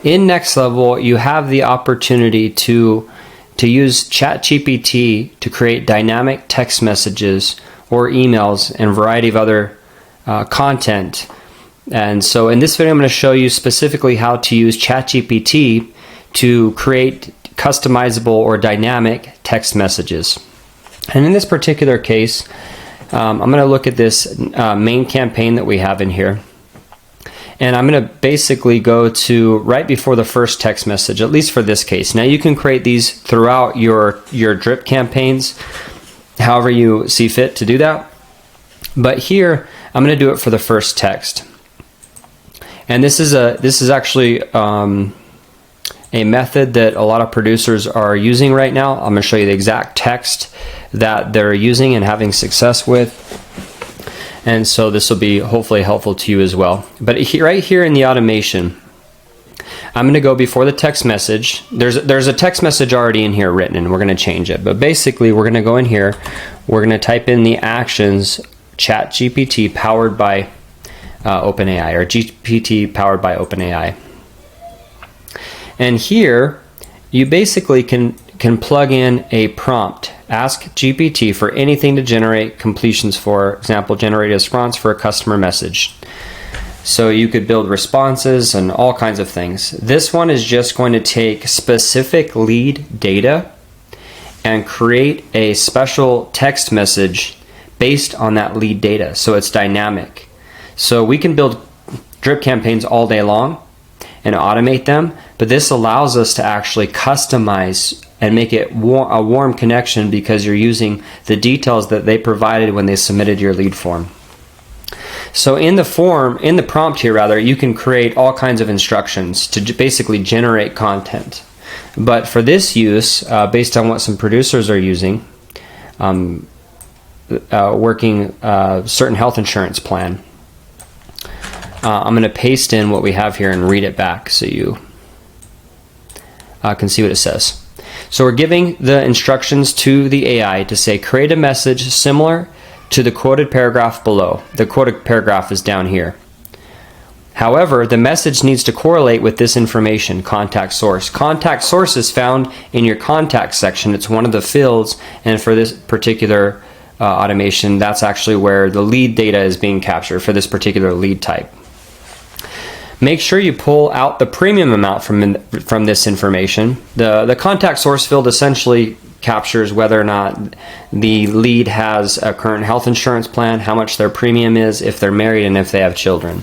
in Next Level, you have the opportunity to use ChatGPT to create dynamic text messages or emails and a variety of other content. And so in this video, I'm going to show you specifically how to use ChatGPT to create customizable or dynamic text messages. And in this particular case, I'm going to look at this main campaign that we have in here. And I'm going to basically go to right before the first text message, at least for this case. Now you can create these throughout your drip campaigns, however you see fit to do that. But here, I'm going to do it for the first text. And this is actually a method that a lot of producers are using right now. I'm going to show you the exact text that they're using and having success with. And so this will be hopefully helpful to you as well. But right here in the automation, I'm going to go before the text message. There's a text message already in here written, and we're going to change it. But basically, we're going to go in here. We're going to type in the actions ChatGPT powered by OpenAI, or GPT powered by OpenAI. And here, you basically can plug in a prompt. Ask GPT for anything to generate completions. For example, generate a response for a customer message. So you could build responses and all kinds of things. This one is just going to take specific lead data and create a special text message based on that lead data. So it's dynamic. So we can build drip campaigns all day long and automate them, but this allows us to actually customize and make it a warm connection because you're using the details that they provided when they submitted your lead form. So in the prompt here rather, you can create all kinds of instructions to basically generate content. But for this use, based on what some producers are using, working certain health insurance plan, I'm going to paste in what we have here and read it back so you can see what it says. So we're giving the instructions to the AI to say, create a message similar to the quoted paragraph below. The quoted paragraph is down here. However, the message needs to correlate with this information, contact source. Contact source is found in your contact section. It's one of the fields, and for this particular automation, that's actually where the lead data is being captured for this particular lead type. Make sure you pull out the premium amount from this information. The contact source field essentially captures whether or not the lead has a current health insurance plan, how much their premium is, if they're married, and if they have children.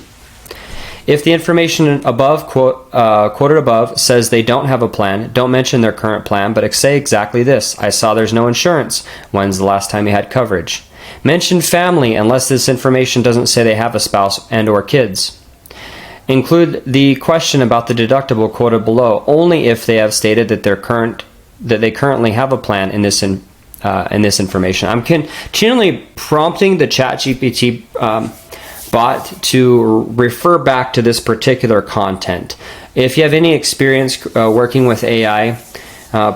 If the information above, quoted above, says they don't have a plan, don't mention their current plan, but say exactly this. I saw there's no insurance. When's the last time you had coverage? Mention family unless this information doesn't say they have a spouse and or kids. Include the question about the deductible quoted below only if they have stated that they currently have a plan in this information. I'm continually prompting the ChatGPT bot to refer back to this particular content. If you have any experience working with AI,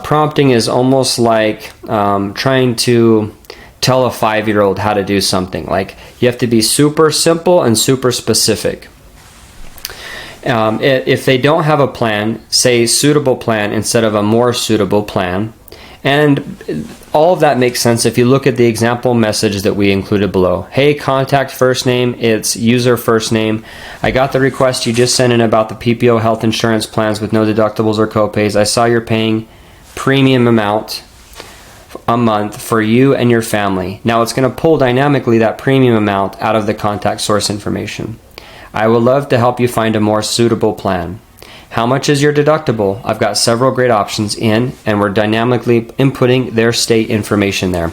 prompting is almost like trying to tell a 5-year-old how to do something. Like, you have to be super simple and super specific. If they don't have a plan, say suitable plan instead of a more suitable plan. And all of that makes sense if you look at the example message that we included below. Hey, contact first name, it's user first name. I got the request you just sent in about the PPO health insurance plans with no deductibles or copays. I saw you're paying premium amount a month for you and your family. Now it's going to pull dynamically that premium amount out of the contact source information. I would love to help you find a more suitable plan. How much is your deductible? I've got several great options in, and we're dynamically inputting their state information there.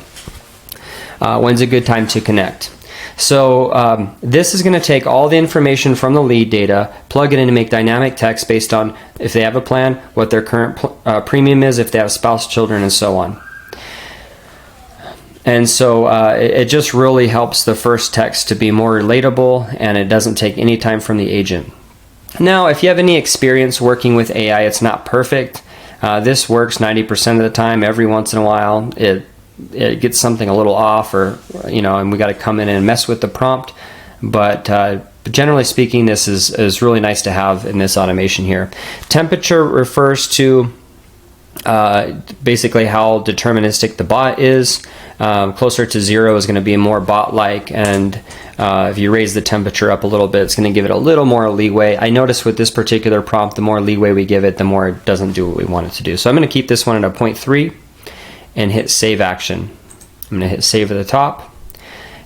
When's a good time to connect? So this is going to take all the information from the lead data, plug it in, and make dynamic text based on if they have a plan, what their current premium is, if they have spouse, children, and so on. And so it just really helps the first text to be more relatable, and it doesn't take any time from the agent. Now, if you have any experience working with AI, it's not perfect. This works 90% of the time. Every once in a while, it gets something a little off, or and we got to come in and mess with the prompt. But But generally speaking, this is really nice to have in this automation here. Temperature refers to basically how deterministic the bot is. Closer to 0 is going to be more bot-like, and if you raise the temperature up a little bit, it's going to give it a little more leeway. I noticed with this particular prompt, the more leeway we give it, the more it doesn't do what we want it to do. So I'm going to keep this one at a 0.3 and hit Save Action. I'm going to hit Save at the top.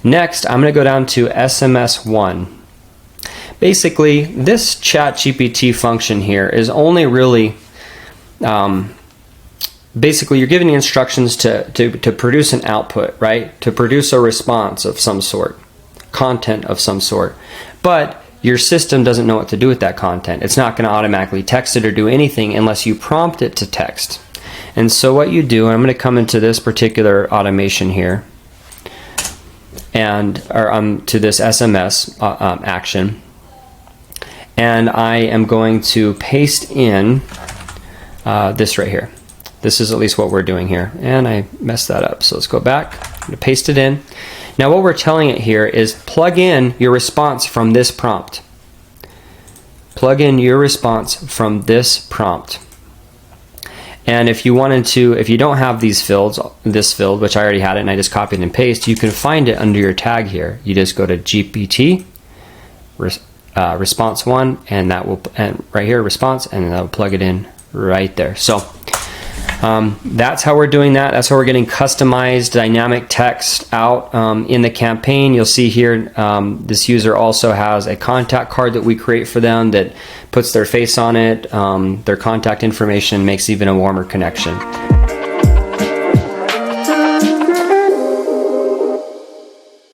Next, I'm going to go down to SMS1. Basically, this ChatGPT function here is only really basically, you're giving the instructions to produce an output, right? To produce a response of some sort, content of some sort. But your system doesn't know what to do with that content. It's not going to automatically text it or do anything unless you prompt it to text. And so what you do, and I'm going to come into this particular automation here, and to this SMS action, and I am going to paste in this right here. This is at least what we're doing here. And I messed that up, so let's go back. I'm going to paste it in. Now what we're telling it here is plug in your response from this prompt. Plug in your response from this prompt. And if you wanted to, if you don't have these fields, this field, which I already had it and I just copied and pasted, you can find it under your tag here. You just go to GPT, response 1, and that will, and right here, response, and that will plug it in right there. So that's how we're doing that. That's how we're getting customized dynamic text out in the campaign. You'll see here this user also has a contact card that we create for them that puts their face on it, their contact information, makes even a warmer connection.